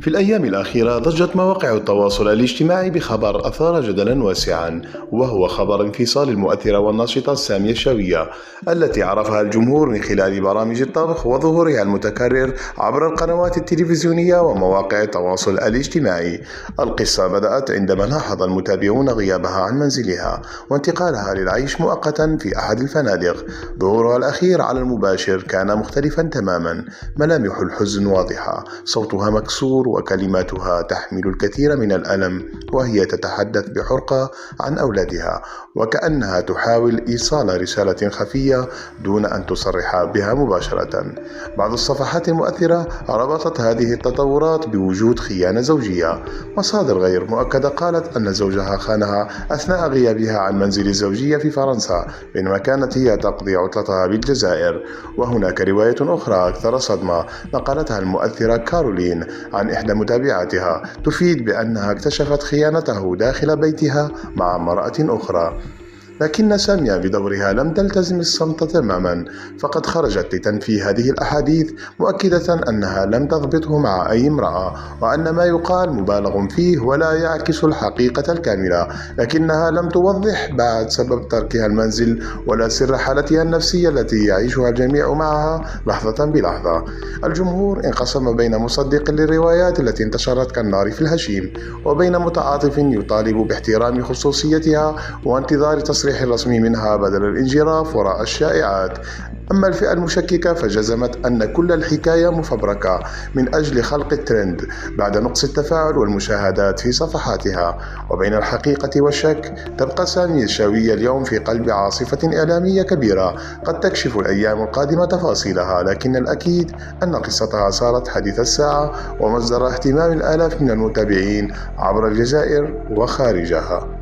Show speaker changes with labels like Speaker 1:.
Speaker 1: في الأيام الأخيرة ضجت مواقع التواصل الاجتماعي بخبر أثار جدلا واسعا، وهو خبر انفصال المؤثرة والناشطة سامية الشاوية التي عرفها الجمهور من خلال برامج الطبخ وظهورها المتكرر عبر القنوات التلفزيونية ومواقع التواصل الاجتماعي. القصة بدأت عندما لاحظ المتابعون غيابها عن منزلها وانتقالها للعيش مؤقتا في أحد الفنادق. ظهورها الأخير على المباشر كان مختلفا تماما، ملامح الحزن واضحة، صوتها مكسور وكلماتها تحمل الكثير من الألم، وهي تتحدث بحرقة عن أولادها وكأنها تحاول إيصال رسالة خفية دون أن تصرح بها مباشرة. بعض الصفحات المؤثرة ربطت هذه التطورات بوجود خيانة زوجية. مصادر غير مؤكدة قالت أن زوجها خانها أثناء غيابها عن منزل الزوجية في فرنسا، بينما كانت هي تقضي عطلتها بالجزائر. وهناك رواية أخرى أكثر صدمة نقلتها المؤثرة كارولين عن إحدى متابعاتها تفيد بأنها اكتشفت خيانته داخل بيتها مع امرأة أخرى. لكن سامية بدورها لم تلتزم الصمت تماما، فقد خرجت لتنفي هذه الأحاديث، مؤكدة أنها لم تضبطه مع أي امرأة، وأن ما يقال مبالغ فيه ولا يعكس الحقيقة الكاملة. لكنها لم توضح بعد سبب تركها المنزل ولا سر حالتها النفسية التي يعيشها الجميع معها لحظة بلحظة. الجمهور انقسم بين مصدق للروايات التي انتشرت كالنار في الهشيم، وبين متعاطف يطالب باحترام خصوصيتها وانتظار تصريح الرسمي منها بدل الانجراف وراء الشائعات. أما الفئة المشككة فجزمت أن كل الحكاية مفبركة من أجل خلق الترند بعد نقص التفاعل والمشاهدات في صفحاتها. وبين الحقيقة والشك تبقى سامية الشاوية اليوم في قلب عاصفة إعلامية كبيرة قد تكشف الأيام القادمة تفاصيلها، لكن الأكيد أن قصتها صارت حديث الساعة ومصدر اهتمام الآلاف من المتابعين عبر الجزائر وخارجها.